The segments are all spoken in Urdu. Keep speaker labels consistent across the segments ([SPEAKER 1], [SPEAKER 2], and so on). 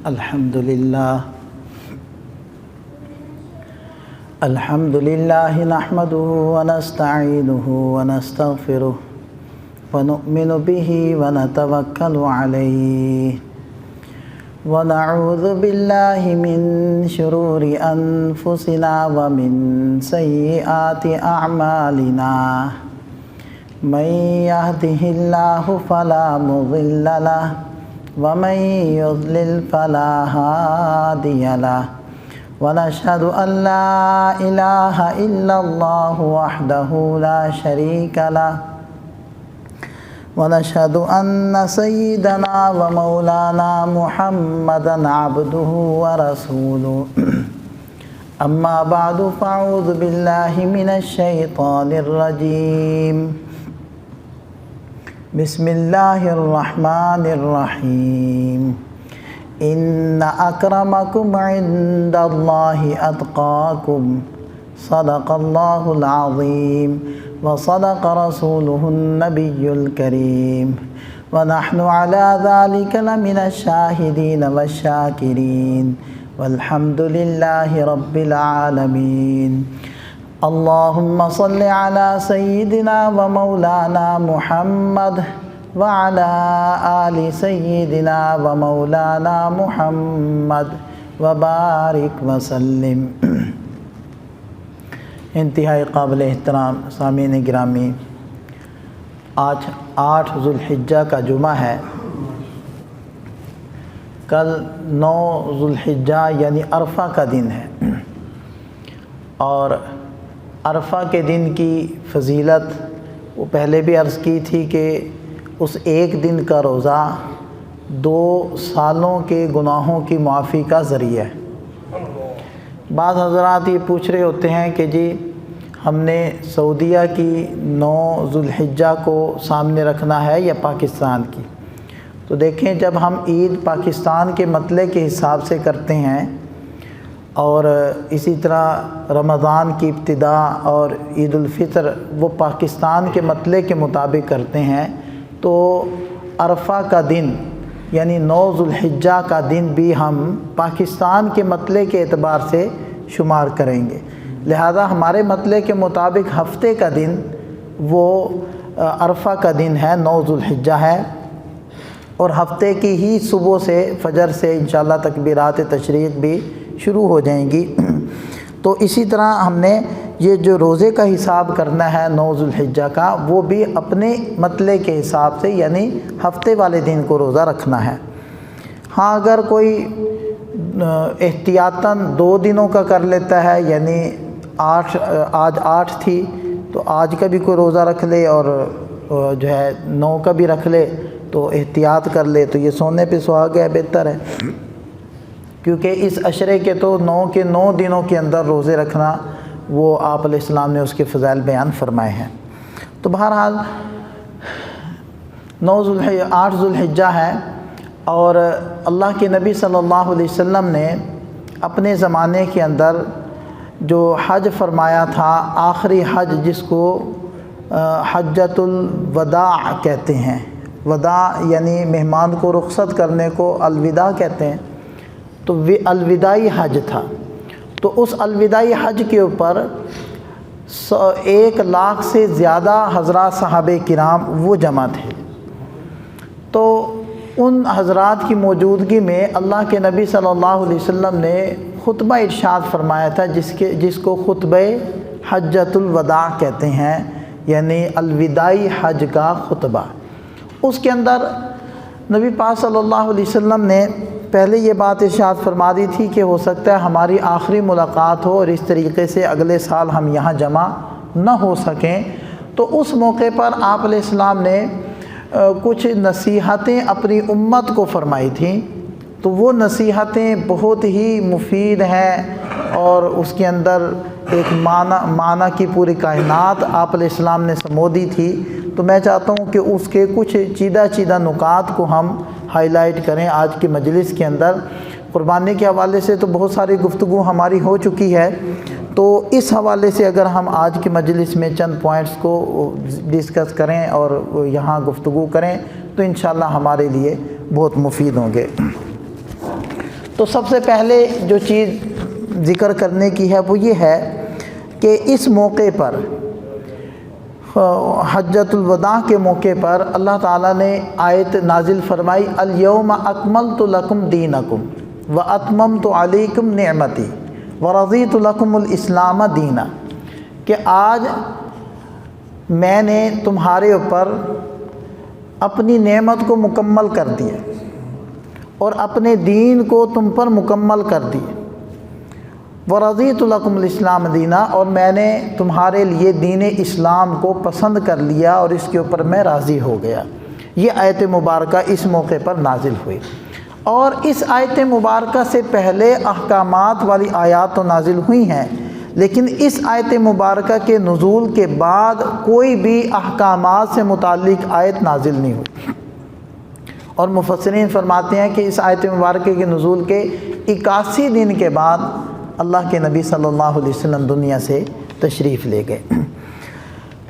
[SPEAKER 1] الحمدللہ نحمدہ ونستعینہ ونستغفرہ ونؤمن بہ ونتوکل علیہ ونعوذ باللہ من شرور انفسنا ومن سیئات اعمالنا من یہدہ اللہ فلا مضل لہ ومن یضلل فلا ہادی لہ ونشهد أن لا إله إلا الله وحده لا شريك له ونشهد أن سيدنا ومولانا محمدا عبده ورسوله أما بعد فأعوذ بالله من الشيطان الرجيم بسم الله الرحمن الرحيم إن أكرمكم عند الله أتقاكم صدق الله العظيم وصدق رسوله النبي الكريم ونحن على ذلك لمن الشاهدين والشاكرين والحمد لله رب العالمين اللهم صل على سيدنا ومولانا محمد وعلى آل سیدنا ومولانا محمد وبارک وسلم۔ انتہائی قابل احترام سامعین گرامی، آج 8 ذوالحجہ کا جمعہ ہے۔ کل 9 ذوالحجہ یعنی عرفہ کا دن ہے، اور عرفہ کے دن کی فضیلت وہ پہلے بھی عرض کی تھی کہ اس ایک دن کا روزہ 2 سالوں کے گناہوں کی معافی کا ذریعہ ہے۔ بعض حضرات یہ پوچھ رہے ہوتے ہیں کہ جی ہم نے سعودیہ کی 9 ذوالحجہ کو سامنے رکھنا ہے یا پاکستان کی؟ تو دیکھیں، جب ہم عید پاکستان کے مطلع کے حساب سے کرتے ہیں اور اسی طرح رمضان کی ابتدا اور عید الفطر وہ پاکستان کے مطلع کے مطابق کرتے ہیں، تو عرفہ کا دن یعنی 9 ذوالحجہ کا دن بھی ہم پاکستان کے مطلع کے اعتبار سے شمار کریں گے۔ لہذا ہمارے مطلع کے مطابق ہفتے کا دن وہ عرفہ کا دن ہے، 9 ذوالحجہ ہے، اور ہفتے کی ہی صبح سے فجر سے انشاءاللہ تکبیرات تشریق بھی شروع ہو جائیں گی۔ تو اسی طرح ہم نے یہ جو روزے کا حساب کرنا ہے 9 ذوالحجہ کا، وہ بھی اپنے مطلع کے حساب سے یعنی ہفتے والے دن کو روزہ رکھنا ہے۔ ہاں، اگر کوئی احتیاطاً 2 دنوں کا کر لیتا ہے، یعنی آج 8 تھی تو آج کا بھی کوئی روزہ رکھ لے اور جو ہے 9 کا بھی رکھ لے تو احتیاط کر لے، تو یہ سونے پہ سہاگا ہے، بہتر ہے، کیونکہ اس عشرے کے تو 9 دنوں کے اندر روزے رکھنا وہ آپ علیہ السلام نے اس کے فضائل بیان فرمائے ہیں۔ تو بہرحال 8 ذوالحجہ ہے، اور اللہ کے نبی صلی اللہ علیہ وسلم نے اپنے زمانے کے اندر جو حج فرمایا تھا، آخری حج جس کو حجۃ الوداع کہتے ہیں، وداع یعنی مہمان کو رخصت کرنے کو الوداع کہتے ہیں، تو وہ الوداعی حج تھا۔ تو اس الوداعی حج کے اوپر 1 لاکھ سے زیادہ حضرات صحابہ کرام وہ جمع تھے۔ تو ان حضرات کی موجودگی میں اللہ کے نبی صلی اللہ علیہ وسلم نے خطبہ ارشاد فرمایا تھا، جس کو خطبہ حجۃ الوداع کہتے ہیں، یعنی الوداعی حج کا خطبہ۔ اس کے اندر نبی پاک صلی اللہ علیہ وسلم نے پہلے یہ بات ارشاد فرما دی تھی کہ ہو سکتا ہے ہماری آخری ملاقات ہو اور اس طریقے سے اگلے سال ہم یہاں جمع نہ ہو سکیں۔ تو اس موقع پر آپ علیہ السلام نے کچھ نصیحتیں اپنی امت کو فرمائی تھیں، تو وہ نصیحتیں بہت ہی مفید ہیں، اور اس کے اندر ایک معنی کی پوری کائنات آپ علیہ السلام نے سمو دی تھی۔ تو میں چاہتا ہوں کہ اس کے کچھ چیدہ نکات کو ہم ہائی لائٹ کریں آج کی مجلس کے اندر۔ قربانی کے حوالے سے تو بہت ساری گفتگو ہماری ہو چکی ہے، تو اس حوالے سے اگر ہم آج کی مجلس میں چند پوائنٹس کو ڈسکس کریں اور یہاں گفتگو کریں تو انشاءاللہ ہمارے لیے بہت مفید ہوں گے۔ تو سب سے پہلے جو چیز ذکر کرنے کی ہے وہ یہ ہے کہ اس موقع پر حجۃ الوداع کے موقع پر اللہ تعالیٰ نے آیت نازل فرمائی الیوم اکملت لکم دینکم واتممت علیکم نعمتی ورضیت لکم الاسلام دینا، کہ آج میں نے تمہارے اوپر اپنی نعمت کو مکمل کر دیا اور اپنے دین کو تم پر مکمل کر دیا، وَرَضِيتُ لَكُمُ الْإِسْلَامَ دِينًا، اور میں نے تمہارے لیے دین اسلام کو پسند کر لیا اور اس کے اوپر میں راضی ہو گیا۔ یہ آیت مبارکہ اس موقع پر نازل ہوئی، اور اس آیت مبارکہ سے پہلے احکامات والی آیات تو نازل ہوئی ہیں، لیکن اس آیت مبارکہ کے نزول کے بعد کوئی بھی احکامات سے متعلق آیت نازل نہیں ہوئی، اور مفسرین فرماتے ہیں کہ اس آیت مبارکہ کے نزول کے 81 دن کے بعد اللہ کے نبی صلی اللہ علیہ وسلم دنیا سے تشریف لے گئے۔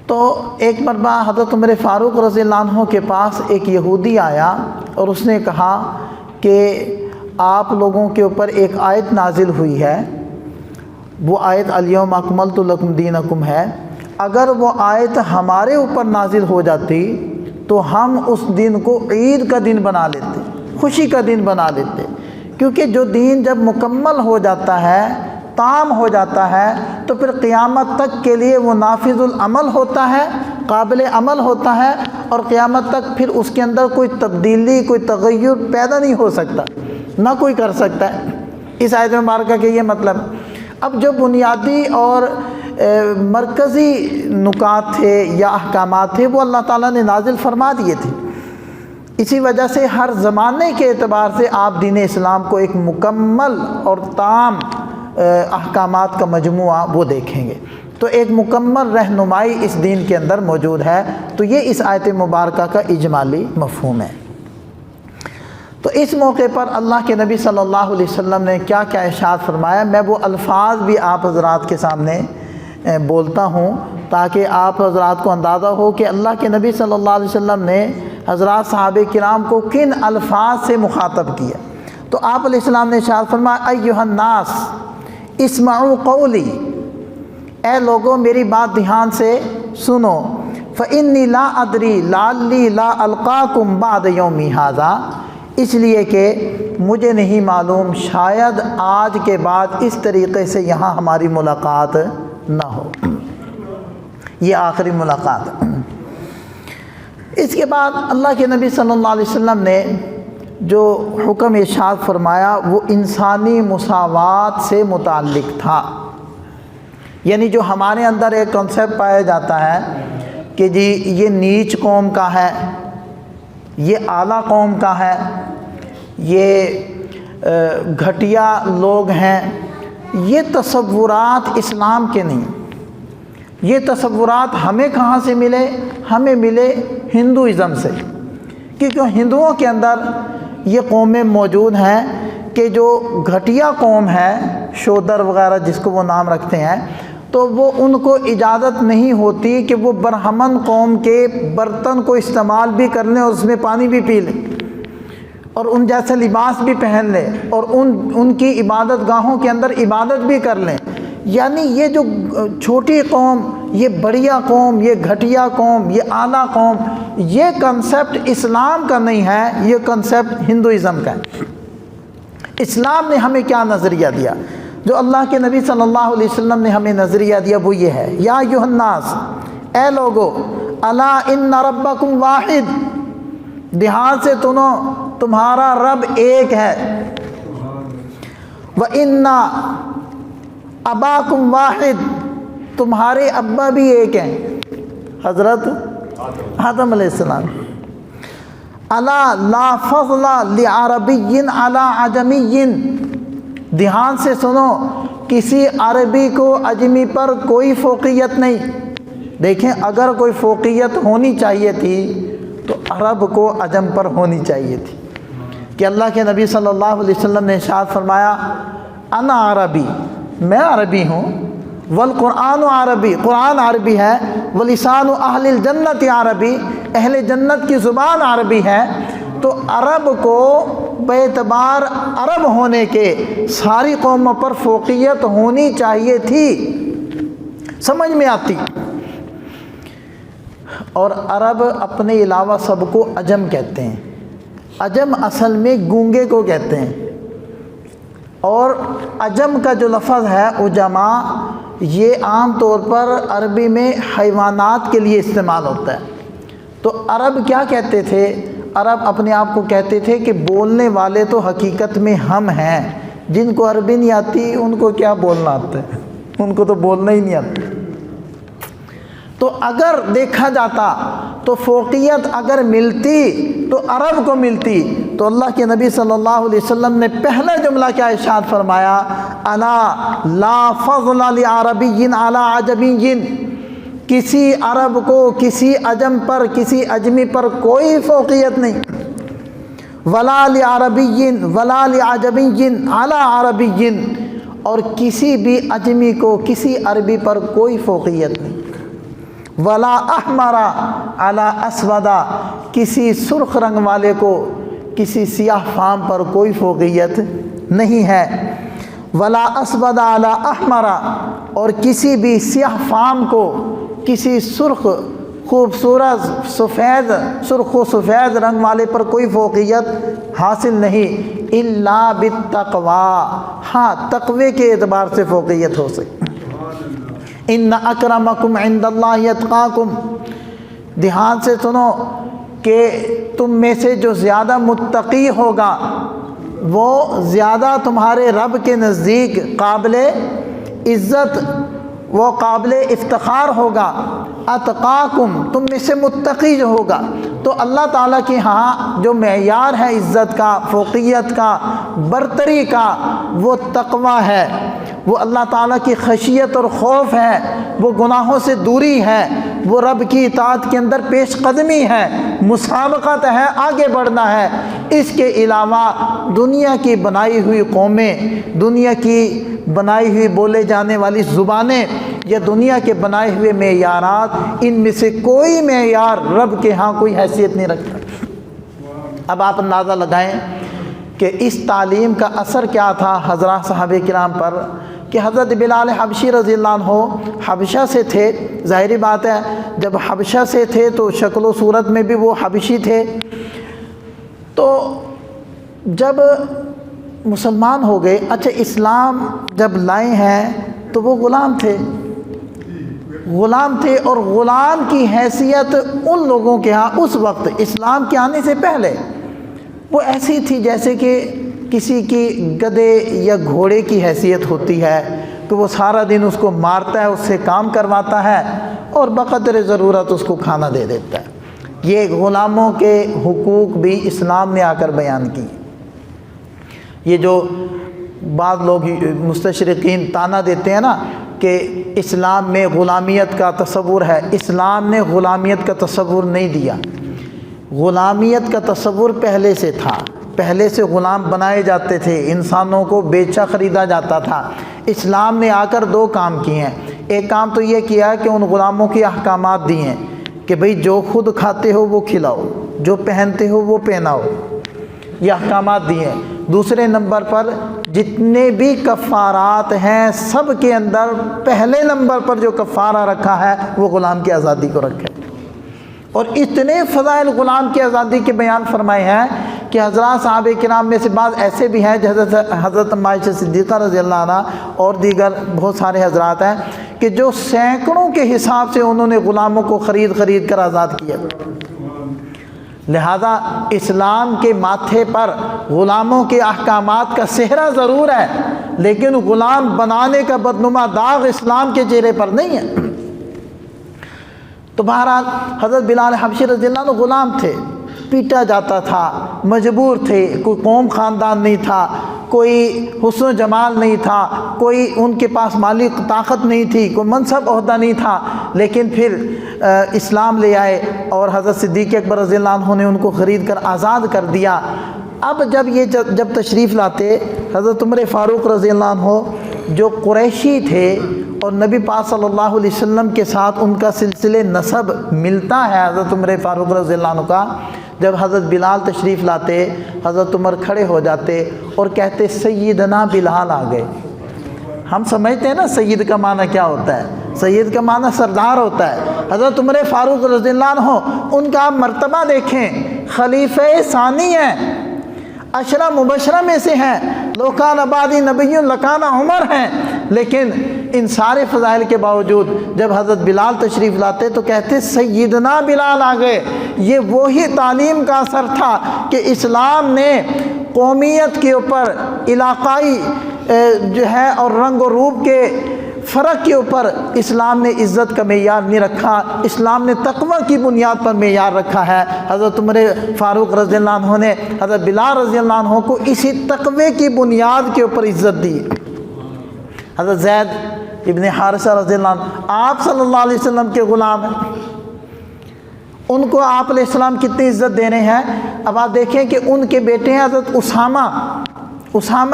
[SPEAKER 1] تو ایک مرتبہ حضرت عمر فاروق رضی اللہ عنہ کے پاس ایک یہودی آیا اور اس نے کہا کہ آپ لوگوں کے اوپر ایک آیت نازل ہوئی ہے، وہ آیت الیوم اکملت لکم دینکم ہے، اگر وہ آیت ہمارے اوپر نازل ہو جاتی تو ہم اس دن کو عید کا دن بنا لیتے، خوشی کا دن بنا لیتے، کیونکہ جو دین جب مکمل ہو جاتا ہے، تام ہو جاتا ہے، تو پھر قیامت تک کے لیے وہ نافذ العمل ہوتا ہے، قابل عمل ہوتا ہے، اور قیامت تک پھر اس کے اندر کوئی تبدیلی، کوئی تغیر پیدا نہیں ہو سکتا، نہ کوئی کر سکتا ہے۔ اس آیت مبارکہ کے یہ مطلب۔ اب جو بنیادی اور مرکزی نکات تھے یا احکامات تھے وہ اللہ تعالیٰ نے نازل فرما دیے تھے، اسی وجہ سے ہر زمانے کے اعتبار سے آپ دین اسلام کو ایک مکمل اور تام احکامات کا مجموعہ وہ دیکھیں گے، تو ایک مکمل رہنمائی اس دین کے اندر موجود ہے۔ تو یہ اس آیت مبارکہ کا اجمالی مفہوم ہے۔ تو اس موقع پر اللہ کے نبی صلی اللہ علیہ وسلم نے کیا کیا ارشاد فرمایا، میں وہ الفاظ بھی آپ حضرات کے سامنے بولتا ہوں تاکہ آپ حضرات کو اندازہ ہو کہ اللہ کے نبی صلی اللہ علیہ وسلم نے حضرات صحابہ کرام کو کن الفاظ سے مخاطب کیا۔ تو آپ علیہ السلام نے ارشاد فرمایا ایھا الناس اسمعوا قولی، اے لوگوں میری بات دھیان سے سنو، فإنی لا ادری لعلی لا القاکم بعد یومی ھذا، اس لیے کہ مجھے نہیں معلوم شاید آج کے بعد اس طریقے سے یہاں ہماری ملاقات نہ ہو، یہ آخری ملاقات۔ اس کے بعد اللہ کے نبی صلی اللہ علیہ وسلم نے جو حکم ارشاد فرمایا وہ انسانی مساوات سے متعلق تھا، یعنی جو ہمارے اندر ایک کنسیپٹ پایا جاتا ہے کہ جی یہ نیچ قوم کا ہے، یہ اعلیٰ قوم کا ہے، یہ گھٹیا لوگ ہیں، یہ تصورات اسلام کے نہیں۔ یہ تصورات ہمیں کہاں سے ملے؟ ہمیں ملے ہندوازم سے، کیونکہ ہندوؤں کے اندر یہ قومیں موجود ہیں کہ جو گھٹیا قوم ہے، شودر وغیرہ جس کو وہ نام رکھتے ہیں، تو وہ ان کو اجازت نہیں ہوتی کہ وہ برہمن قوم کے برتن کو استعمال بھی کر لیں اور اس میں پانی بھی پی لیں، اور ان جیسے لباس بھی پہن لیں، اور ان کی عبادت گاہوں کے اندر عبادت بھی کر لیں۔ یعنی یہ جو چھوٹی قوم، یہ بڑھیا قوم، یہ گھٹیا قوم، یہ اعلیٰ قوم، یہ کنسیپٹ اسلام کا نہیں ہے، یہ کنسیپٹ ہندوازم کا ہے۔ اسلام نے ہمیں کیا نظریہ دیا؟ جو اللہ کے نبی صلی اللہ علیہ وسلم نے ہمیں نظریہ دیا وہ یہ ہے، یا ایھا الناس، اے لوگو، الا ان ربکم واحد، دھیان سے سنو، تمہارا رب ایک ہے، وَإِنَّ اباکم واحد، تمہارے ابا بھی ایک ہیں، حضرت آدم علیہ السلام۔ الا لا فضل لعربی علی عجمی، دھیان سے سنو، کسی عربی کو عجمی پر کوئی فوقیت نہیں۔ دیکھیں اگر کوئی فوقیت ہونی چاہیے تھی تو عرب کو عجم پر ہونی چاہیے تھی، کہ اللہ کے نبی صلی اللہ علیہ وسلم نے ارشاد فرمایا انا عربی، میں عربی ہوں، والقرآن عربی، قرآن عربی ہے، ولسان اہل الجنت عربی، اہل جنت کی زبان عربی ہے، تو عرب کو باعتبار عرب ہونے کے ساری قوموں پر فوقیت ہونی چاہیے تھی، سمجھ میں آتی۔ اور عرب اپنے علاوہ سب کو عجم کہتے ہیں۔ عجم اصل میں گونگے کو کہتے ہیں، اور عجم کا جو لفظ ہے عجما، یہ عام طور پر عربی میں حیوانات کے لیے استعمال ہوتا ہے۔ تو عرب کیا کہتے تھے؟ عرب اپنے آپ کو کہتے تھے کہ بولنے والے تو حقیقت میں ہم ہیں، جن کو عربی نہیں آتی ان کو کیا بولنا آتا ہے، ان کو تو بولنا ہی نہیں آتا۔ تو اگر دیکھا جاتا تو فوقیت اگر ملتی تو عرب کو ملتی، تو اللہ کے نبی صلی اللہ علیہ وسلم نے پہلا جملہ کیا ارشاد فرمایا؟ الا لا فضل لعربی علی عجمی، کسی عرب کو کسی عجم پر، کسی عجمی پر کوئی فوقیت نہیں، ولا لعربی ولا لعجمی علی عربی، اور کسی بھی عجمی کو کسی عربی پر کوئی فوقیت نہیں، ولا احمر علی اسود، کسی سرخ رنگ والے کو کسی سیاہ فام پر کوئی فوقیت نہیں ہے، ولا اسود علی احمر، اور کسی بھی سیاہ فام کو کسی سرخ خوبصورت سفید سرخ و سفید رنگ والے پر کوئی فوقیت حاصل نہیں، الا بالتقوی، ہاں تقوی کے اعتبار سے فوقیت ہو سکتی۔ ان اکرمکم عند اللہ اتقاکم، دھیان سے سنو کہ تم میں سے جو زیادہ متقی ہوگا وہ زیادہ تمہارے رب کے نزدیک قابل عزت، وہ قابل افتخار ہوگا۔ اتقاکم، تم میں سے متقی جو ہوگا، تو اللہ تعالیٰ کے ہاں جو معیار ہے عزت کا، فوقیت کا، برتری کا، وہ تقوی ہے، وہ اللہ تعالیٰ کی خشیت اور خوف ہے، وہ گناہوں سے دوری ہے، وہ رب کی اطاعت کے اندر پیش قدمی ہے، مسابقت ہے، آگے بڑھنا ہے۔ اس کے علاوہ دنیا کی بنائی ہوئی قومیں، دنیا کی بنائی ہوئی بولے جانے والی زبانیں، یا دنیا کے بنائے ہوئے معیارات، ان میں سے کوئی معیار رب کے ہاں کوئی حیثیت نہیں رکھتا۔ اب آپ اندازہ لگائیں کہ اس تعلیم کا اثر کیا تھا حضرات صحابہ کرام پر، کہ حضرت بلال حبشی رضی اللہ عنہ حبشہ سے تھے، ظاہری بات ہے جب حبشہ سے تھے تو شکل و صورت میں بھی وہ حبشی تھے، تو جب مسلمان ہو گئے، اچھا اسلام جب لائے ہیں تو وہ غلام تھے، غلام تھے، اور غلام کی حیثیت ان لوگوں کے ہاں اس وقت اسلام کے آنے سے پہلے وہ ایسی تھی جیسے کہ کسی کی گدھے یا گھوڑے کی حیثیت ہوتی ہے، کہ وہ سارا دن اس کو مارتا ہے، اس سے کام کرواتا ہے، اور بقدر ضرورت اس کو کھانا دے دیتا ہے۔ یہ غلاموں کے حقوق بھی اسلام نے آ کر بیان کی۔ یہ جو بعض لوگ مستشرقین تانا دیتے ہیں نا کہ اسلام میں غلامیت کا تصور ہے، اسلام نے غلامیت کا تصور نہیں دیا، غلامیت کا تصور پہلے سے تھا، پہلے سے غلام بنائے جاتے تھے، انسانوں کو بیچا خریدا جاتا تھا۔ اسلام نے آ کر دو کام کیے ہیں، ایک کام تو یہ کیا کہ ان غلاموں کے احکامات دیے ہیں کہ بھئی جو خود کھاتے ہو وہ کھلاؤ، جو پہنتے ہو وہ پہناؤ، یہ احکامات دیے ہیں۔ دوسرے نمبر پر جتنے بھی کفارات ہیں سب کے اندر پہلے نمبر پر جو کفارہ رکھا ہے وہ غلام کی آزادی کو رکھا ہے، اور اتنے فضائل غلام کی آزادی کے بیان فرمائے ہیں کہ حضرات صحابہ کرام میں سے بعض ایسے بھی ہیں، حضرت عائشہ صدیقہ رضی اللہ عنہ اور دیگر بہت سارے حضرات ہیں کہ جو سینکڑوں کے حساب سے انہوں نے غلاموں کو خرید کر آزاد کیا۔ لہذا اسلام کے ماتھے پر غلاموں کے احکامات کا صحرا ضرور ہے، لیکن غلام بنانے کا بدنما داغ اسلام کے چہرے پر نہیں ہے۔ تو بہرحال حضرت بلال حبشی رضی اللہ عنہ غلام تھے، پیٹا جاتا تھا، مجبور تھے، کوئی قوم خاندان نہیں تھا، کوئی حسن و جمال نہیں تھا، کوئی ان کے پاس مالی طاقت نہیں تھی، کوئی منصب عہدہ نہیں تھا، لیکن پھر اسلام لے آئے اور حضرت صدیق اکبر رضی اللہ عنہ نے ان کو خرید کر آزاد کر دیا۔ اب جب تشریف لاتے حضرت عمر فاروق رضی اللہ عنہ جو قریشی تھے، اور نبی پاک صلی اللہ علیہ وسلم کے ساتھ ان کا سلسلے نسب ملتا ہے حضرت عمر فاروق رضی اللہ عنہ کا، جب حضرت بلال تشریف لاتے حضرت عمر کھڑے ہو جاتے اور کہتے سیدنا بلال آ گئے۔ ہم سمجھتے ہیں نا سید کا معنی کیا ہوتا ہے، سید کا معنی سردار ہوتا ہے۔ حضرت عمر فاروق رضی اللہ عنہ ان کا آپ مرتبہ دیکھیں، خلیفہ ثانی ہیں، عشرہ مبشرہ میں سے ہیں، لوکان آبادی نبی لکان عمر ہیں، لیکن ان سارے فضائل کے باوجود جب حضرت بلال تشریف لاتے تو کہتے سیدنا بلال آ گئے۔ یہ وہی تعلیم کا اثر تھا کہ اسلام نے قومیت کے اوپر، علاقائی جو ہے اور رنگ و روپ کے فرق کے اوپر اسلام نے عزت کا معیار نہیں رکھا، اسلام نے تقوی کی بنیاد پر معیار رکھا ہے۔ حضرت عمر فاروق رضی اللہ عنہ نے حضرت بلال رضی اللہ عنہ کو اسی تقوی کی بنیاد کے اوپر عزت دی۔ حضرت زید ابن حارثہ رضی اللہ عنہ آپ صلی اللہ علیہ وسلم کے غلام ہیں، ان کو آپ علیہ السلام کتنی عزت دے رہے ہیں۔ اب آپ دیکھیں کہ ان کے بیٹے ہیں حضرت اسامہ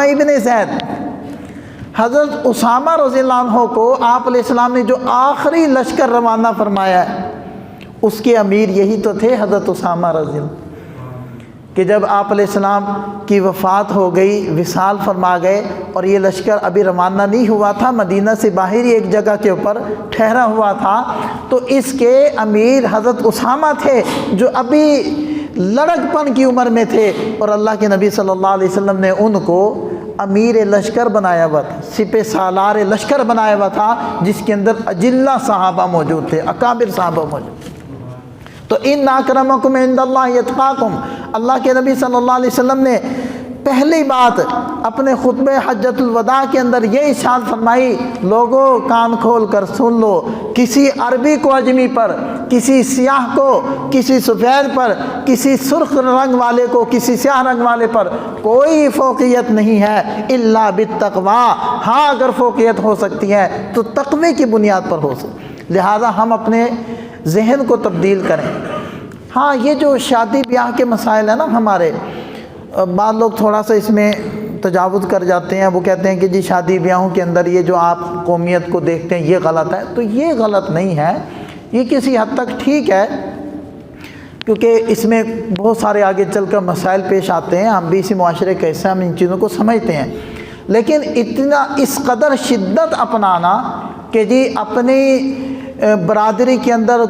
[SPEAKER 1] ابن زید۔ حضرت اسامہ رضی اللہ عنہ کو آپ علیہ السلام نے جو آخری لشکر روانہ فرمایا ہے، اس کے امیر یہی تو تھے حضرت اسامہ رضی اللہ عنہ، کہ جب آپ علیہ السلام کی وفات ہو گئی، وصال فرما گئے اور یہ لشکر ابھی روانہ نہیں ہوا تھا، مدینہ سے باہر ہی ایک جگہ کے اوپر ٹھہرا ہوا تھا، تو اس کے امیر حضرت اسامہ تھے جو ابھی لڑک پن کی عمر میں تھے، اور اللہ کے نبی صلی اللہ علیہ وسلم نے ان کو امیر لشکر بنایا ہوا تھا، سپہ سالار لشکر بنایا ہوا تھا، جس کے اندر اجلہ صحابہ موجود تھے، اکابر صحابہ موجود تھے۔ تو ان اکرمکم عند اللہ اتقاکم، اللہ کے نبی صلی اللہ علیہ وسلم نے پہلی بات اپنے خطبہ حجۃ الوداع کے اندر یہ ارشاد فرمائی، لوگوں کان کھول کر سن لو، کسی عربی کو عجمی پر، کسی سیاہ کو کسی سفید پر، کسی سرخ رنگ والے کو کسی سیاہ رنگ والے پر کوئی فوقیت نہیں ہے الا بالتقوی، ہاں اگر فوقیت ہو سکتی ہے تو تقوی کی بنیاد پر ہو سکتی، لہذا ہم اپنے ذہن کو تبدیل کریں۔ ہاں یہ جو شادی بیاہ کے مسائل ہیں نا ہمارے، بعض لوگ تھوڑا سا اس میں تجاوز کر جاتے ہیں، وہ کہتے ہیں کہ جی شادی بیاہوں کے اندر یہ جو آپ قومیت کو دیکھتے ہیں یہ غلط ہے، تو یہ غلط نہیں ہے، یہ کسی حد تک ٹھیک ہے، کیونکہ اس میں بہت سارے آگے چل کر مسائل پیش آتے ہیں، ہم بھی اسی معاشرے کے حصے، ہم ان چیزوں کو سمجھتے ہیں، لیکن اتنا اس قدر شدت اپنانا کہ جی اپنی برادری کے اندر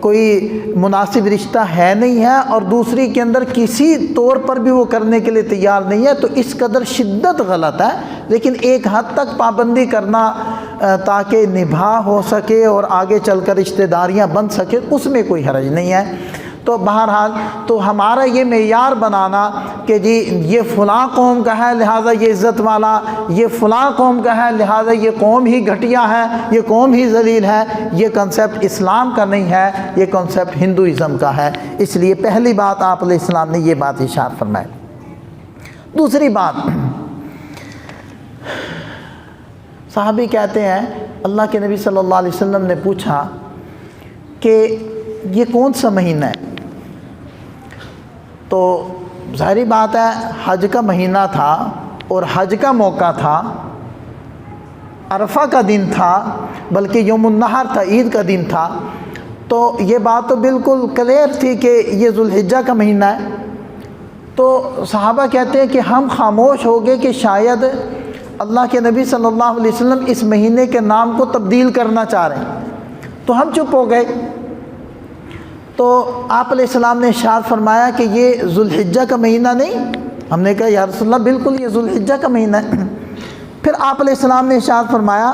[SPEAKER 1] کوئی مناسب رشتہ ہے نہیں ہے اور دوسری کے اندر کسی طور پر بھی وہ کرنے کے لیے تیار نہیں ہے، تو اس قدر شدت غلط ہے، لیکن ایک حد تک پابندی کرنا تاکہ نبھا ہو سکے اور آگے چل کر رشتہ داریاں بن سکے، اس میں کوئی حرج نہیں ہے۔ تو بہرحال تو ہمارا یہ معیار بنانا کہ جی یہ فلاں قوم کا ہے لہٰذا یہ عزت والا، یہ فلاں قوم کا ہے لہٰذا یہ قوم ہی گھٹیا ہے، یہ قوم ہی ذلیل ہے، یہ کنسیپٹ اسلام کا نہیں ہے، یہ کنسیپٹ ہندوازم کا ہے۔ اس لیے پہلی بات آپ علیہ السلام نے یہ بات ارشاد فرمائی۔ دوسری بات، صحابی کہتے ہیں اللہ کے نبی صلی اللہ علیہ وسلم نے پوچھا کہ یہ کون سا مہینہ ہے؟ تو ظاہری بات ہے حج کا مہینہ تھا اور حج کا موقع تھا، عرفہ کا دن تھا، بلکہ یوم النحر تھا، عید کا دن تھا، تو یہ بات تو بالکل کلیئر تھی کہ یہ ذوالحجہ کا مہینہ ہے۔ تو صحابہ کہتے ہیں کہ ہم خاموش ہو گئے کہ شاید اللہ کے نبی صلی اللہ علیہ وسلم اس مہینے کے نام کو تبدیل کرنا چاہ رہے ہیں، تو ہم چپ ہو گئے۔ تو آپ علیہ السلام نے ارشاد فرمایا کہ یہ ذوالحجہ کا مہینہ نہیں؟ ہم نے کہا یا رسول اللہ بالکل یہ ذوالحجہ کا مہینہ ہے۔ پھر آپ علیہ السلام نے ارشاد فرمایا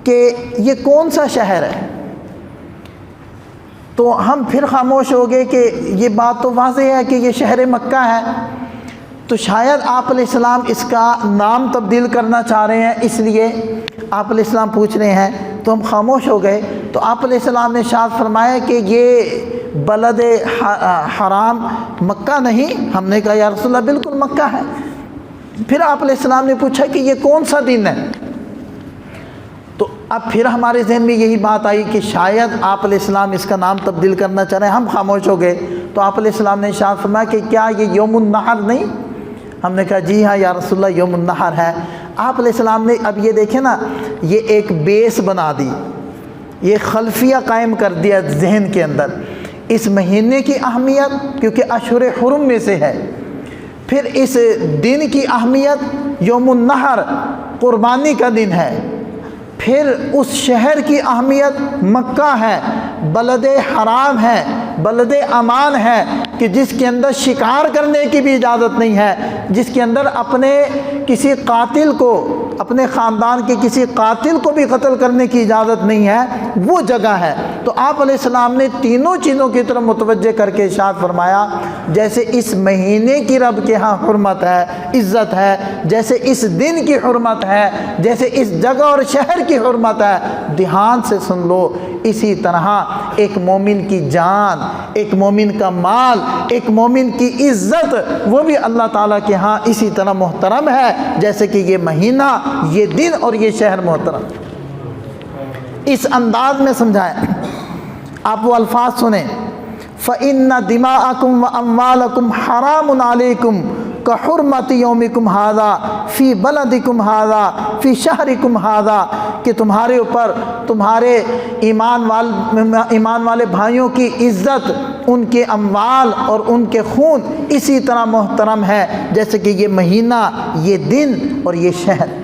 [SPEAKER 1] کہ یہ کون سا شہر ہے؟ تو ہم پھر خاموش ہو گئے کہ یہ بات تو واضح ہے کہ یہ شہر مکہ ہے، تو شاید آپ علیہ السلام اس کا نام تبدیل کرنا چاہ رہے ہیں، اس لیے آپ علیہ السلام پوچھ رہے ہیں، تو ہم خاموش ہو گئے۔ تو آپ علیہ السلام نے ارشاد فرمایا کہ یہ بلد حرام مکہ نہیں؟ ہم نے کہا یا رسول اللہ بالکل مکہ ہے۔ پھر آپ علیہ السلام نے پوچھا کہ یہ کون سا دن ہے؟ تو اب پھر ہمارے ذہن میں یہی بات آئی کہ شاید آپ علیہ السلام اس کا نام تبدیل کرنا چاہ رہے ہیں، ہم خاموش ہو گئے۔ تو آپ علیہ السلام نے ارشاد فرمایا کہ کیا یہ یوم النحر نہیں؟ ہم نے کہا جی ہاں یا رسول اللہ یوم النحر ہے۔ آپ علیہ السلام نے اب یہ دیکھیں نا، یہ ایک بیس بنا دی، یہ خلفیہ قائم کر دیا ذہن کے اندر، اس مہینے کی اہمیت کیونکہ اشہر حرم میں سے ہے، پھر اس دن کی اہمیت یوم النحر قربانی کا دن ہے، پھر اس شہر کی اہمیت مکہ ہے، بلد حرام ہے، بلد امان ہے کہ جس کے اندر شکار کرنے کی بھی اجازت نہیں ہے، جس کے اندر اپنے کسی قاتل کو، اپنے خاندان کے کسی قاتل کو بھی قتل کرنے کی اجازت نہیں ہے، وہ جگہ ہے۔ تو آپ علیہ السلام نے تینوں چیزوں کی طرف متوجہ کر کے ارشاد فرمایا، جیسے اس مہینے کی رب کے ہاں حرمت ہے، عزت ہے، جیسے اس دن کی حرمت ہے، جیسے اس جگہ اور شہر کی حرمت ہے، دھیان سے سن لو، اسی طرح ایک مومن کی جان، ایک مومن کا مال، ایک مومن کی عزت، وہ بھی اللہ تعالیٰ کے ہاں اسی طرح محترم ہے جیسے کہ یہ مہینہ، یہ دن اور یہ شہر محترم۔ اس انداز میں سمجھائیں، آپ وہ الفاظ سنیں، فَإِنَّ دِمَاءَكُمْ وَأَمْوَالَكُمْ حَرَامٌ عَلَيْكُمْ كَحُرْمَةِ يَوْمِكُمْ هَذَا فِي بَلَدِكُمْ هَذَا فِي شَهْرِكُمْ هَذَا، کہ تمہارے اوپر تمہارے ایمان والے بھائیوں کی عزت، ان کے اموال اور ان کے خون اسی طرح محترم ہے جیسے کہ یہ مہینہ، یہ دن اور یہ شہر۔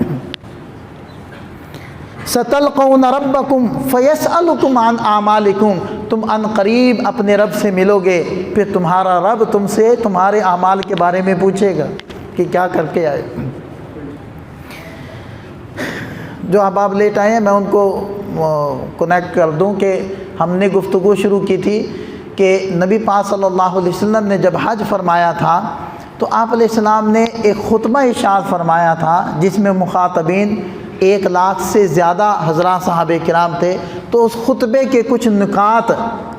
[SPEAKER 1] سَتَلْقَوْنَ رَبَّكُمْ فَيَسْأَلُكُمْ عَنْ أَعْمَالِكُمْ، تم ان قریب اپنے رب سے ملو گے، پھر تمہارا رب تم سے تمہارے اعمال کے بارے میں پوچھے گا کہ کیا کر کے آئے۔ جو احباب لیٹ آئے ہیں میں ان کو کنیکٹ کر دوں کہ ہم نے گفتگو شروع کی تھی کہ نبی پاک صلی اللہ علیہ وسلم نے جب حج فرمایا تھا تو آپ علیہ السلام نے ایک خطبہ ارشاد فرمایا تھا جس میں مخاطبین 1 لاکھ سے زیادہ حضرات صحابہ کرام تھے۔ تو اس خطبے کے کچھ نکات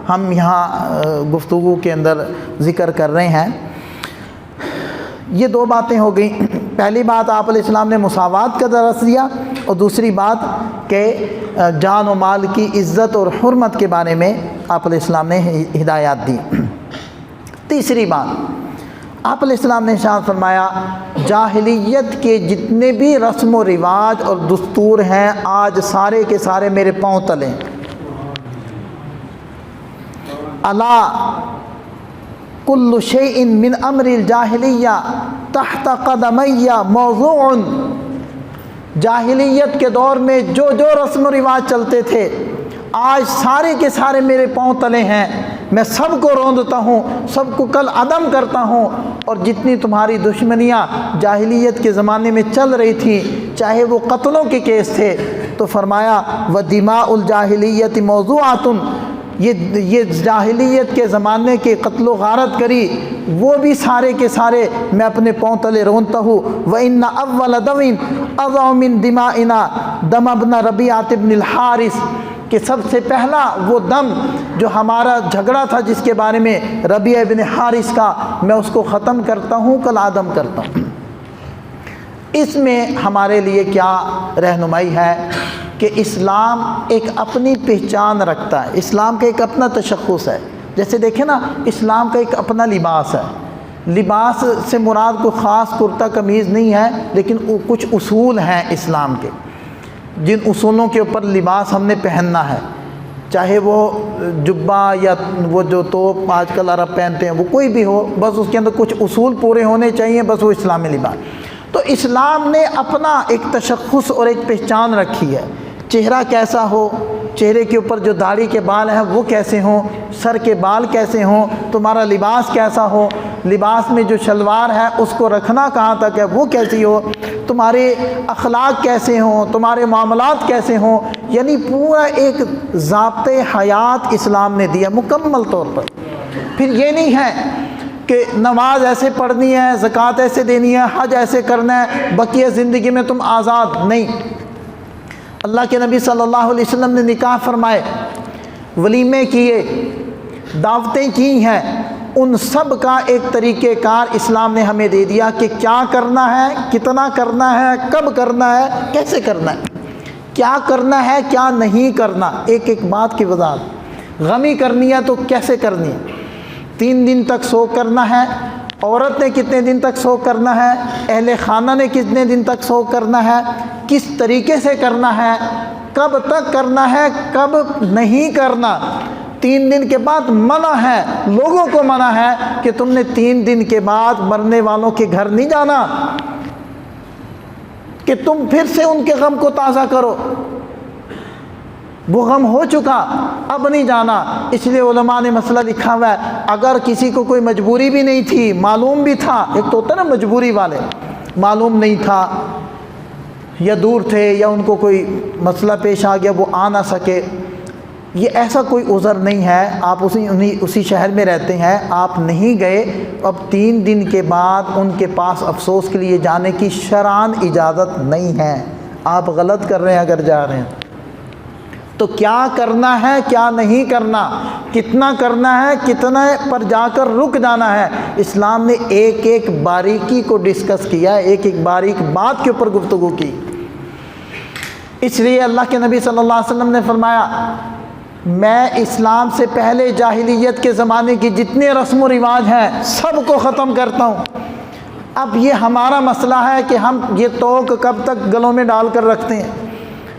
[SPEAKER 1] ہم یہاں گفتگو کے اندر ذکر کر رہے ہیں۔ یہ 2 باتیں ہو گئیں، پہلی بات آپ علیہ السلام نے مساوات کا درس دیا، اور دوسری بات کہ جان و مال کی عزت اور حرمت کے بارے میں آپ علیہ السلام نے ہدایات دی۔ تیسری بات، آپ علیہ السلام نے ارشاد فرمایا، جاہلیت کے جتنے بھی رسم و رواج اور دستور ہیں آج سارے کے سارے میرے پاؤں تلے۔ الا کل شیء من امر الجاہلیہ تحت قدمی موضوع، جاہلیت کے دور میں جو جو رسم و رواج چلتے تھے آج سارے کے سارے میرے پاؤں تلے ہیں، میں سب کو روندتا ہوں، سب کو کل عدم کرتا ہوں، اور جتنی تمہاری دشمنیاں جاہلیت کے زمانے میں چل رہی تھیں، چاہے وہ قتلوں کے کیس تھے، تو فرمایا وَدِمَاءُ الْجَاهِلِيَّةِ مَوْضُوعَةٌ، یہ جاہلیت کے زمانے کے قتل و غارت کری وہ بھی سارے کے سارے میں اپنے پاؤں تلے رونتا ہوں۔ وَإِنَّ أَوَّلَ دَمٍ أَضْعُ مِن دِمَائِنَا دَمَ ابْنَ رَبِيعَةِ بْنِ الْحَارِثِ، کہ سب سے پہلا وہ دم جو ہمارا جھگڑا تھا جس کے بارے میں ربیعہ ابن حارث کا، میں اس کو ختم کرتا ہوں، کل عدم کرتا ہوں۔ اس میں ہمارے لیے کیا رہنمائی ہے کہ اسلام ایک اپنی پہچان رکھتا ہے، اسلام کا ایک اپنا تشخص ہے۔ جیسے دیکھیں نا، اسلام کا ایک اپنا لباس ہے، لباس سے مراد کوئی خاص کرتا قمیض نہیں ہے، لیکن کچھ اصول ہیں اسلام کے، جن اصولوں کے اوپر لباس ہم نے پہننا ہے، چاہے وہ جبہ یا وہ جو توپ آج کل عرب پہنتے ہیں، وہ کوئی بھی ہو، بس اس کے اندر کچھ اصول پورے ہونے چاہیے، بس وہ اسلامی لباس۔ تو اسلام نے اپنا ایک تشخص اور ایک پہچان رکھی ہے، چہرہ کیسا ہو، چہرے کے اوپر جو داڑھی کے بال ہیں وہ کیسے ہوں، سر کے بال کیسے ہوں، تمہارا لباس کیسا ہو، لباس میں جو شلوار ہے اس کو رکھنا کہاں تک ہے وہ کیسی ہو، تمہارے اخلاق کیسے ہوں، تمہارے معاملات کیسے ہوں، یعنی پورا ایک ضابطۂ حیات اسلام نے دیا مکمل طور پر۔ پھر یہ نہیں ہے کہ نماز ایسے پڑھنی ہے، زکوٰۃ ایسے دینی ہے، حج ایسے کرنا ہے، بقیہ زندگی میں تم آزاد نہیں۔ اللہ کے نبی صلی اللہ علیہ وسلم نے نکاح فرمائے، ولیمے کیے، دعوتیں کی ہیں، ان سب کا ایک طریقہ کار اسلام نے ہمیں دے دیا کہ کیا کرنا ہے، کتنا کرنا ہے، کب کرنا ہے، کیسے کرنا ہے، کیا کرنا ہے، کیا نہیں کرنا، ایک ایک بات کی وضاحت۔ غمی کرنی ہے تو کیسے کرنی ہے، 3 دن تک سو کرنا ہے عورت نے کتنے دن تک سوگ کرنا ہے، اہل خانہ نے کتنے دن تک سوگ کرنا ہے، کس طریقے سے کرنا ہے، کب تک کرنا ہے، کب نہیں کرنا۔ 3 دن کے بعد منع ہے، لوگوں کو منع ہے کہ تم نے 3 دن کے بعد مرنے والوں کے گھر نہیں جانا کہ تم پھر سے ان کے غم کو تازہ کرو، وہ غم ہو چکا، اب نہیں جانا۔ اس لیے علماء نے مسئلہ لکھا ہوا ہے، اگر کسی کو کوئی مجبوری بھی نہیں تھی، معلوم بھی تھا، ایک تو ہوتا ہے نا مجبوری والے، معلوم نہیں تھا یا دور تھے یا ان کو کوئی مسئلہ پیش آ گیا وہ آ نہ سکے، یہ ایسا کوئی عذر نہیں ہے، آپ اسی شہر میں رہتے ہیں، آپ نہیں گئے، اب 3 دن کے بعد ان کے پاس افسوس کے لیے جانے کی شرعاً اجازت نہیں ہے۔ آپ غلط کر رہے ہیں اگر جا رہے ہیں تو کیا کرنا ہے، کیا نہیں کرنا، کتنا کرنا ہے، کتنا پر جا کر رک جانا ہے، اسلام نے ایک ایک باریکی کو ڈسکس کیا، ایک ایک باریک بات کے اوپر گفتگو کی۔ اس لیے اللہ کے نبی صلی اللہ علیہ وسلم نے فرمایا، میں اسلام سے پہلے جاہلیت کے زمانے کی جتنے رسم و رواج ہیں سب کو ختم کرتا ہوں۔ اب یہ ہمارا مسئلہ ہے کہ ہم یہ توق کب تک گلوں میں ڈال کر رکھتے ہیں،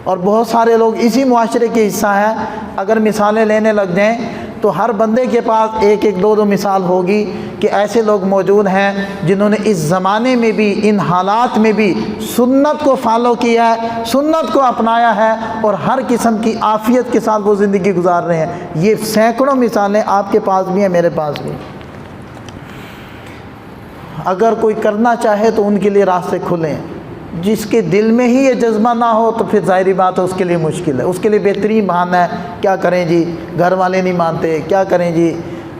[SPEAKER 1] اور بہت سارے لوگ اسی معاشرے کے حصہ ہیں۔ اگر مثالیں لینے لگ جائیں تو ہر بندے کے پاس ایک ایک دو مثال ہوگی کہ ایسے لوگ موجود ہیں جنہوں نے اس زمانے میں بھی، ان حالات میں بھی سنت کو فالو کیا ہے، سنت کو اپنایا ہے، اور ہر قسم کی عافیت کے ساتھ وہ زندگی گزار رہے ہیں۔ یہ سینکڑوں مثالیں آپ کے پاس بھی ہیں، میرے پاس بھی۔ اگر کوئی کرنا چاہے تو ان کے لیے راستے کھلے ہیں، جس کے دل میں ہی یہ جذبہ نہ ہو تو پھر ظاہری بات ہے اس کے لیے مشکل ہے، اس کے لیے بہترین بہانہ ہے، کیا کریں جی گھر والے نہیں مانتے، کیا کریں جی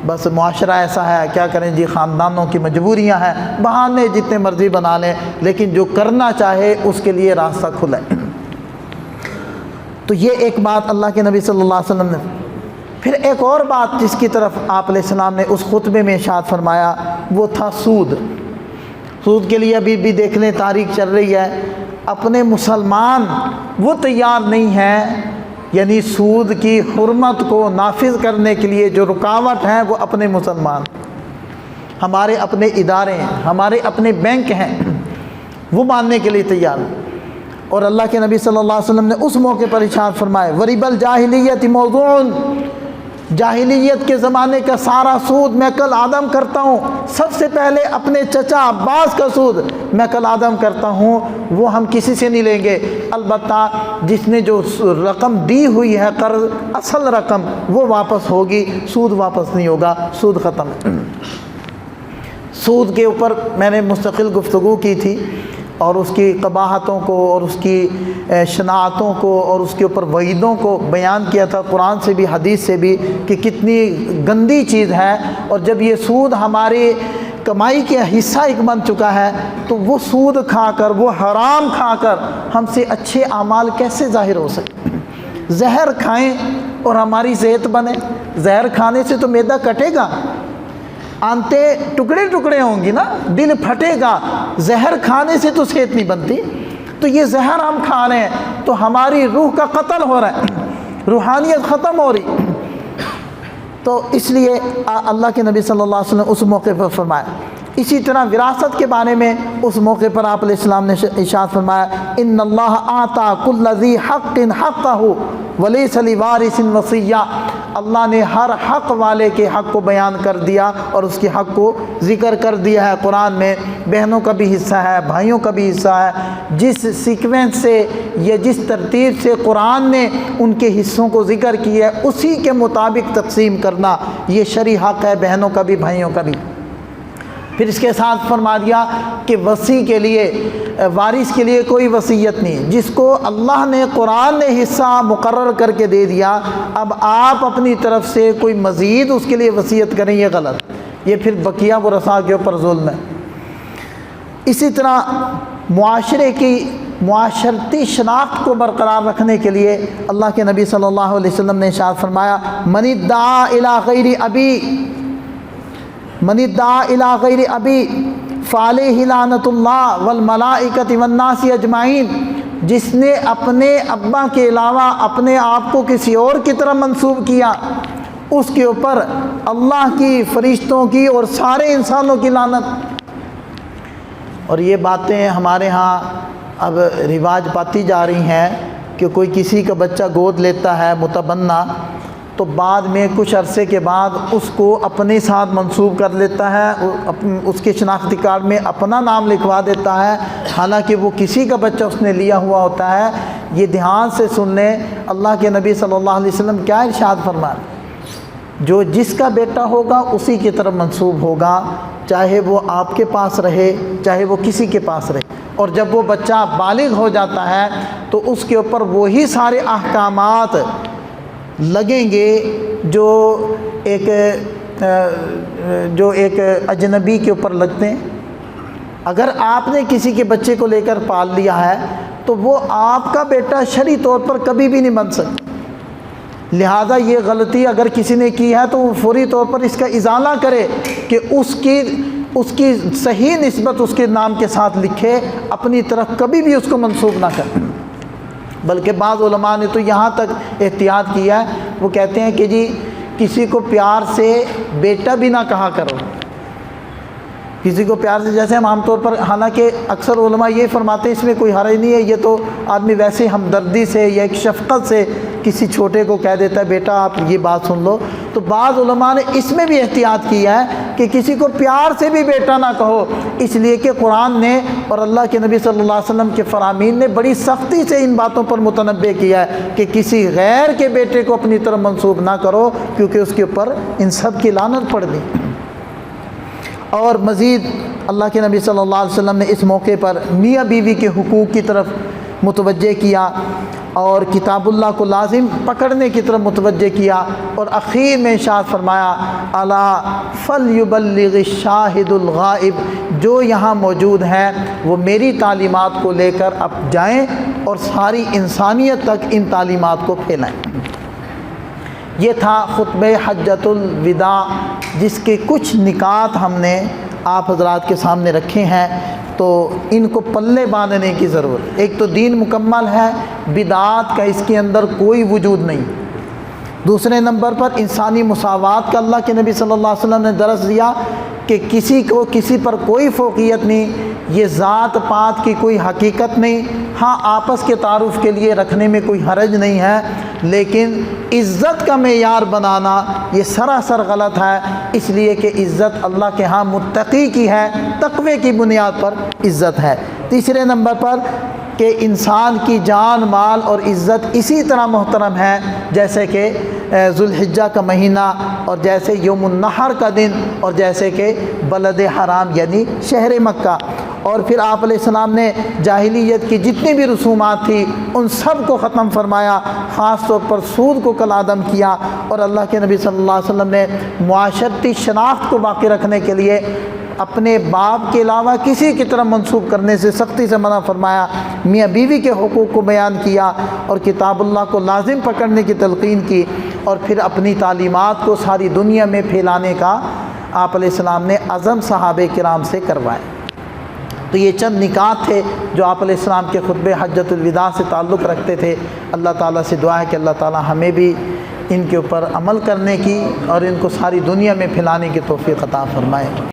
[SPEAKER 1] بس معاشرہ ایسا ہے، کیا کریں جی خاندانوں کی مجبوریاں ہیں، بہانے جتنے مرضی بنا لیں، لیکن جو کرنا چاہے اس کے لیے راستہ کھلا ہے۔ تو یہ ایک بات اللہ کے نبی صلی اللہ علیہ وسلم نے۔ پھر ایک اور بات جس کی طرف آپ علیہ السلام نے اس خطبے میں ارشاد فرمایا وہ تھا سود۔ سود کے لیے ابھی بھی دیکھ لیں تاریخ چل رہی ہے، اپنے مسلمان وہ تیار نہیں ہیں، یعنی سود کی حرمت کو نافذ کرنے کے لیے جو رکاوٹ ہیں وہ اپنے مسلمان، ہمارے اپنے ادارے ہیں، ہمارے اپنے بینک ہیں، وہ ماننے کے لیے تیار ہیں۔ اور اللہ کے نبی صلی اللہ علیہ وسلم نے اس موقع پر ارشاد فرمائے وَرِبَ الْجَاهِلِيَّةِ مَوْضُوعٌ، جاہلیت کے زمانے کا سارا سود میں کل عدم کرتا ہوں، سب سے پہلے اپنے چچا عباس کا سود میں کل عدم کرتا ہوں، وہ ہم کسی سے نہیں لیں گے، البتہ جس نے جو رقم دی ہوئی ہے قرض، اصل رقم وہ واپس ہوگی، سود واپس نہیں ہوگا، سود ختم۔ سود کے اوپر میں نے مستقل گفتگو کی تھی اور اس کی قباحتوں کو اور اس کی شناعتوں کو اور اس کے اوپر وعیدوں کو بیان کیا تھا، قرآن سے بھی حدیث سے بھی، کہ کتنی گندی چیز ہے، اور جب یہ سود ہماری کمائی کا حصہ ایک بن چکا ہے تو وہ سود کھا کر، وہ حرام کھا کر ہم سے اچھے اعمال کیسے ظاہر ہو سکتے؟ زہر کھائیں اور ہماری صحت بنے، زہر کھانے سے تو معدہ کٹے گا، آنتیں ٹکڑے ٹکڑے ہوں گی نا، دل پھٹے گا، زہر کھانے سے تو صحت نہیں بنتی، تو یہ زہر ہم کھا رہے ہیں تو ہماری روح کا قتل ہو رہا ہے، روحانیت ختم ہو رہی۔ تو اس لیے اللہ کے نبی صلی اللہ علیہ وسلم نے اس موقع پر فرمایا۔ اسی طرح وراثت کے بارے میں اس موقع پر آپ علیہ السلام نے ارشاد فرمایا ان اللہ آتا کل ذی حق حقہ ولیس لوارث وصیہ، اللہ نے ہر حق والے کے حق کو بیان کر دیا اور اس کے حق کو ذکر کر دیا ہے قرآن میں۔ بہنوں کا بھی حصہ ہے، بھائیوں کا بھی حصہ ہے، جس سیکوینس سے یا جس ترتیب سے قرآن نے ان کے حصوں کو ذکر کیا ہے اسی کے مطابق تقسیم کرنا یہ شرعی حق ہے، بہنوں کا بھی بھائیوں کا بھی۔ پھر اس کے ساتھ فرما دیا کہ وصی کے لیے، وارث کے لیے کوئی وصیت نہیں، جس کو اللہ نے قرآن نے حصہ مقرر کر کے دے دیا، اب آپ اپنی طرف سے کوئی مزید اس کے لیے وصیت کریں، یہ غلط، یہ پھر بقیہ ورثاء کے اوپر ظلم ہے۔ اسی طرح معاشرے کی معاشرتی شناخت کو برقرار رکھنے کے لیے اللہ کے نبی صلی اللہ علیہ وسلم نے ارشاد فرمایا من ادعا الی غیر ابی، من ادعا الی غیر ابی فعلیہ لعنۃ اللہ والملائکۃ والناس اجمعین، جس نے اپنے ابا کے علاوہ اپنے آپ کو کسی اور کی طرح منسوب کیا، اس کے اوپر اللہ کی، فرشتوں کی اور سارے انسانوں کی لعنت۔ اور یہ باتیں ہمارے ہاں اب رواج پاتی جا رہی ہیں کہ کوئی کسی کا بچہ گود لیتا ہے متبنہ، تو بعد میں کچھ عرصے کے بعد اس کو اپنے ساتھ منسوب کر لیتا ہے، اس کے شناختی کارڈ میں اپنا نام لکھوا دیتا ہے، حالانکہ وہ کسی کا بچہ اس نے لیا ہوا ہوتا ہے۔ یہ دھیان سے سن لیں، اللہ کے نبی صلی اللہ علیہ وسلم کیا ارشاد فرمائے، جو جس کا بیٹا ہوگا اسی کی طرف منسوب ہوگا، چاہے وہ آپ کے پاس رہے چاہے وہ کسی کے پاس رہے۔ اور جب وہ بچہ بالغ ہو جاتا ہے تو اس کے اوپر وہی سارے احکامات لگیں گے جو ایک اجنبی کے اوپر لگتے ہیں۔ اگر آپ نے کسی کے بچے کو لے کر پال لیا ہے تو وہ آپ کا بیٹا شرعی طور پر کبھی بھی نہیں بن سکتا۔ لہذا یہ غلطی اگر کسی نے کی ہے تو وہ فوری طور پر اس کا ازالہ کرے کہ اس کی صحیح نسبت اس کے نام کے ساتھ لکھے، اپنی طرف کبھی بھی اس کو منسوب نہ کرے۔ بلکہ بعض علماء نے تو یہاں تک احتیاط کیا ہے، وہ کہتے ہیں کہ جی کسی کو پیار سے بیٹا بھی نہ کہا کرو، کسی کو پیار سے، جیسے ہم عام طور پر، حالانکہ اکثر علماء یہ فرماتے ہیں اس میں کوئی حرج نہیں ہے، یہ تو آدمی ویسے ہمدردی سے یا ایک شفقت سے کسی چھوٹے کو کہہ دیتا ہے بیٹا آپ یہ بات سن لو۔ تو بعض علماء نے اس میں بھی احتیاط کیا ہے کہ کسی کو پیار سے بھی بیٹا نہ کہو، اس لیے کہ قرآن نے اور اللہ کے نبی صلی اللہ علیہ وسلم کے فرامین نے بڑی سختی سے ان باتوں پر متنبہ کیا ہے کہ کسی غیر کے بیٹے کو اپنی طرف منسوب نہ کرو، کیونکہ اس کے اوپر ان سب کی لعنت پڑ دی۔ اور مزید اللہ کے نبی صلی اللہ علیہ وسلم نے اس موقع پر میاں بیوی کے حقوق کی طرف متوجہ کیا اور کتاب اللہ کو لازم پکڑنے کی طرف متوجہ کیا، اور اخیر میں ارشاد فرمایا الا فلیبلغ الشاہد الغائب، جو یہاں موجود ہیں وہ میری تعلیمات کو لے کر اب جائیں اور ساری انسانیت تک ان تعلیمات کو پھیلائیں۔ یہ تھا خطبہ حجۃ الوداع، جس کے کچھ نکات ہم نے آپ حضرات کے سامنے رکھے ہیں، تو ان کو پلے باندھنے کی ضرورت۔ ایک تو دین مکمل ہے، بدعات کا اس کے اندر کوئی وجود نہیں۔ دوسرے نمبر پر انسانی مساوات کا اللہ کے نبی صلی اللہ علیہ وسلم نے درس دیا کہ کسی کو کسی پر کوئی فوقیت نہیں، یہ ذات پات کی کوئی حقیقت نہیں۔ ہاں آپس کے تعارف کے لیے رکھنے میں کوئی حرج نہیں ہے، لیکن عزت کا معیار بنانا یہ سراسر غلط ہے، اس لیے کہ عزت اللہ کے ہاں متقی کی ہے، تقوی کی بنیاد پر عزت ہے۔ تیسرے نمبر پر کہ انسان کی جان، مال اور عزت اسی طرح محترم ہے جیسے کہ ذوالحجہ کا مہینہ، اور جیسے یوم النحر کا دن، اور جیسے کہ بلد حرام یعنی شہر مکہ۔ اور پھر آپ علیہ السلام نے جاہلیت کی جتنی بھی رسومات تھی ان سب کو ختم فرمایا، خاص طور پر سود کو کالعدم کیا، اور اللہ کے نبی صلی اللہ علیہ وسلم نے معاشرتی شناخت کو باقی رکھنے کے لیے اپنے باپ کے علاوہ کسی کی طرف منسوب کرنے سے سختی سے منع فرمایا، میاں بیوی کے حقوق کو بیان کیا، اور کتاب اللہ کو لازم پکڑنے کی تلقین کی، اور پھر اپنی تعلیمات کو ساری دنیا میں پھیلانے کا آپ علیہ السلام نے عزم صحابہ کرام سے کروائے۔ تو یہ چند نکات تھے جو آپ علیہ السلام کے خطبہ حجۃ الوداع سے تعلق رکھتے تھے۔ اللہ تعالیٰ سے دعا ہے کہ اللہ تعالیٰ ہمیں بھی ان کے اوپر عمل کرنے کی اور ان کو ساری دنیا میں پھیلانے کی توفیق عطا فرمائے۔